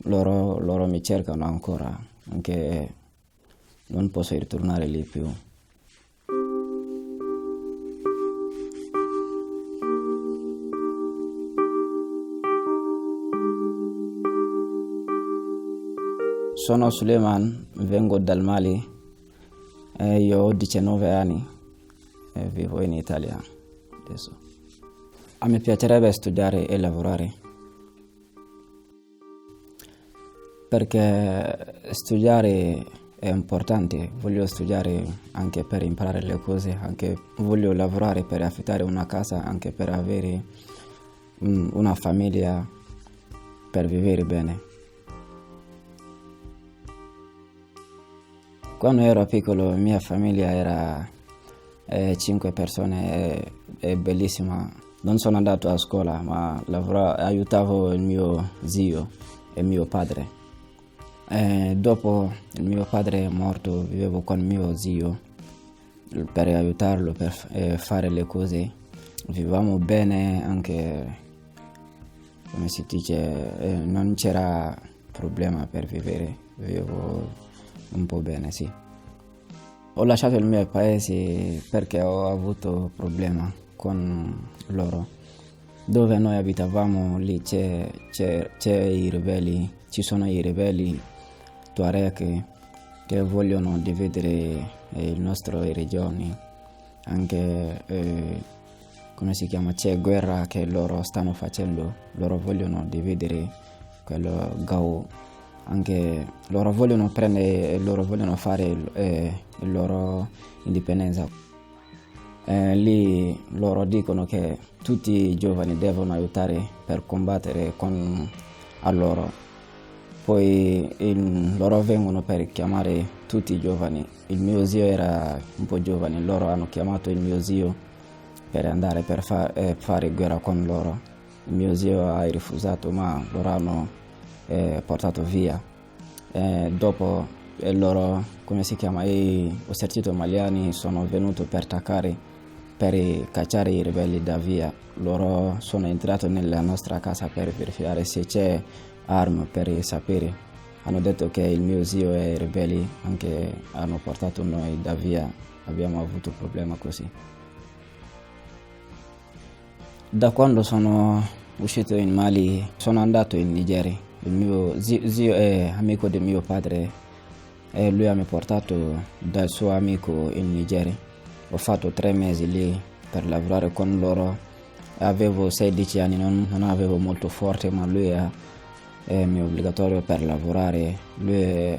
loro mi cercano ancora, anche non posso ritornare lì più. Sono Suleiman, vengo dal Mali, io ho 19 anni e vivo in Italia adesso. A me piacerebbe studiare e lavorare, perché studiare è importante, voglio studiare anche per imparare le cose, anche voglio lavorare per affittare una casa, anche per avere una famiglia, per vivere bene. Quando ero piccolo, mia famiglia era 5 persone, è bellissima. Non sono andato a scuola, ma aiutavo il mio zio e mio padre. Dopo il mio padre è morto, vivevo con mio zio per aiutarlo, per fare le cose. Vivevamo bene, anche, come si dice, non c'era problema per vivere, vivevo un po' bene, sì. Ho lasciato il mio paese perché ho avuto problemi con loro. Dove noi abitavamo, lì ci sono i ribelli Tuareg che vogliono dividere le nostre regioni. Anche, come si chiama, c'è guerra che loro stanno facendo. Loro vogliono dividere quello Gao. Anche loro vogliono fare la loro indipendenza. Lì loro dicono che tutti i giovani devono aiutare per combattere a loro. Poi loro vengono per chiamare tutti i giovani. Il mio zio era un po' giovane, loro hanno chiamato il mio zio per andare per fare guerra con loro. Il mio zio ha rifiutato, ma loro hanno portato via. Dopo loro, come si chiama, gli eserciti maliani sono venuti per attaccare, per cacciare i ribelli da via. Loro sono entrati nella nostra casa per verificare se c'è armi, per sapere. Hanno detto che il mio zio e i ribelli anche hanno portato noi da via. Abbiamo avuto problemi così. Da quando sono uscito in Mali sono andato in Nigeria. Il mio zio è amico del mio padre e lui mi ha portato dal suo amico in Nigeria. Ho fatto 3 mesi lì per lavorare con loro. Avevo 16 anni, non avevo molto forte, ma lui è mio obbligatorio per lavorare. Lui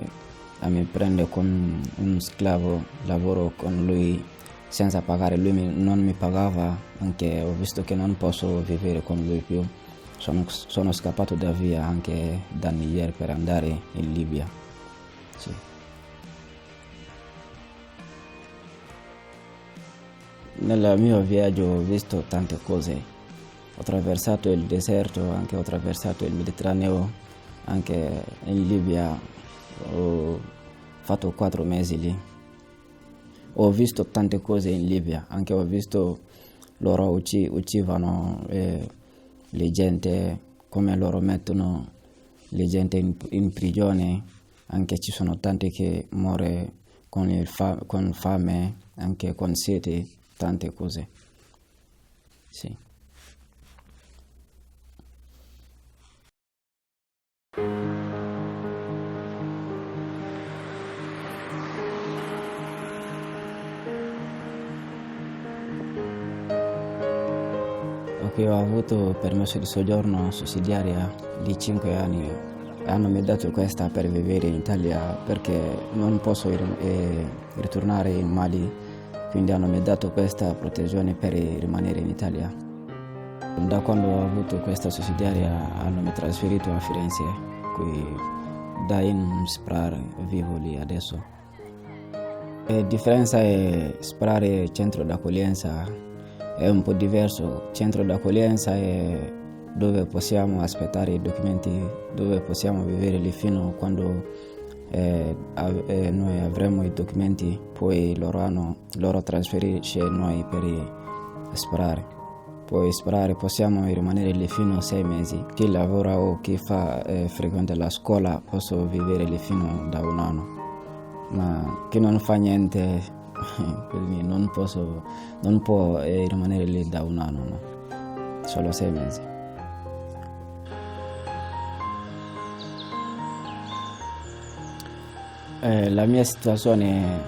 mi prende come un sclavo, lavoro con lui senza pagare. Lui non mi pagava, anche ho visto che non posso vivere con lui più. Sono scappato da via anche da Niger per andare in Libia. Sì. Nel mio viaggio ho visto tante cose. Ho attraversato il deserto, anche ho attraversato il Mediterraneo, anche in Libia. Ho fatto 4 mesi lì. Ho visto tante cose in Libia, anche ho visto loro uccidevano le gente, come loro mettono le gente in prigione. Anche ci sono tanti che muoiono con fame, anche con sete, tante cose. Sì. Ho avuto permesso di soggiorno sussidiaria di 5 anni. Hanno dato questa per vivere in Italia perché non posso ritornare in Mali, quindi hanno dato questa protezione per rimanere in Italia. Da quando ho avuto questa sussidiaria hanno trasferito a Firenze, qui da Sprar vivo lì adesso. La differenza è Sprar centro d'accoglienza. È un po' diverso. Centro d'accoglienza è dove possiamo aspettare i documenti, dove possiamo vivere lì fino a quando noi avremo i documenti, poi loro trasferisce noi per sparare. Puoi sperare, possiamo rimanere lì fino a 6 mesi. Chi lavora o chi frequenta la scuola posso vivere lì fino da 1 anno, ma chi non fa niente quindi non può rimanere lì da 1 anno, no? Solo 6 mesi. La mia situazione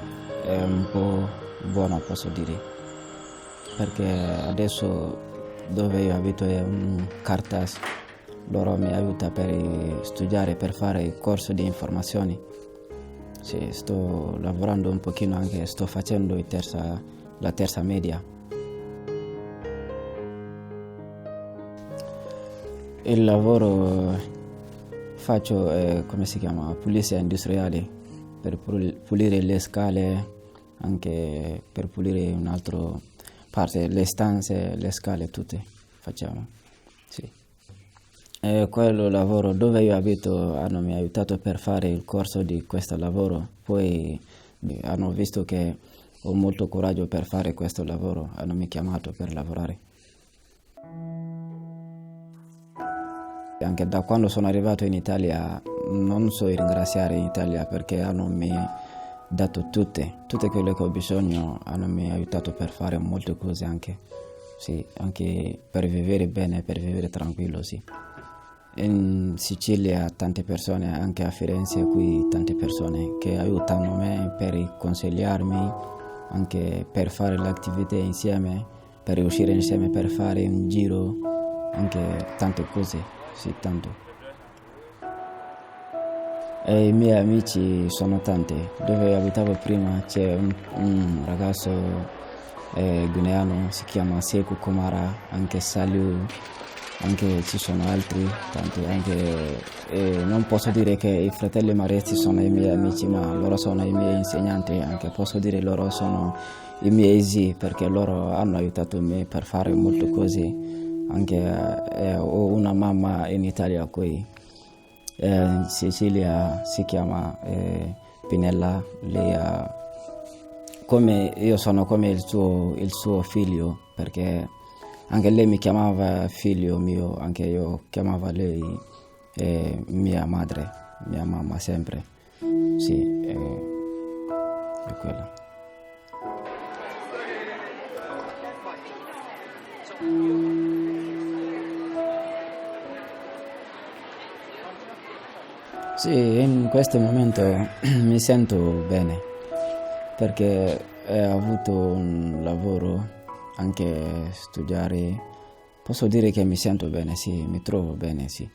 è un po' buona, posso dire, perché adesso dove io abito è un Caritas, loro mi aiutano per studiare, per fare il corso di informazioni. Sì, sto lavorando un pochino anche, sto facendo la terza media. Il lavoro faccio, come si chiama, pulizia industriale, per pulire le scale, anche per pulire un'altra parte, le stanze, le scale, tutte facciamo. Sì. Quello lavoro dove io abito hanno mi aiutato per fare il corso di questo lavoro, poi hanno visto che ho molto coraggio per fare questo lavoro, hanno mi chiamato per lavorare. Anche da quando sono arrivato in Italia non so ringraziare in Italia perché hanno mi dato tutte quelle che ho bisogno, hanno mi aiutato per fare molte cose anche, sì, anche per vivere bene, per vivere tranquillo, sì. In Sicilia tante persone, anche a Firenze qui tante persone che aiutano me per consigliarmi, anche per fare le attività insieme, per uscire insieme, per fare un giro, anche tante cose. Sì, tanto. E i miei amici sono tanti. Dove abitavo prima c'è un ragazzo guineano, si chiama Sekou Komara, anche Saliu, anche ci sono altri, tanti. Anche, non posso dire che i fratelli Marezzi sono i miei amici, ma loro sono i miei insegnanti, anche posso dire loro sono i miei zii, perché loro hanno aiutato me per fare molte cose. Anche ho una mamma in Italia qui, in Sicilia, si chiama Pinella, lei io sono come il suo figlio, perché anche lei mi chiamava figlio mio, anche io chiamavo lei mia madre, mia mamma sempre, sì, è quella. Sì, in questo momento mi sento bene perché ho avuto un lavoro, anche studiare. Posso dire che mi sento bene, sì, mi trovo bene, sì.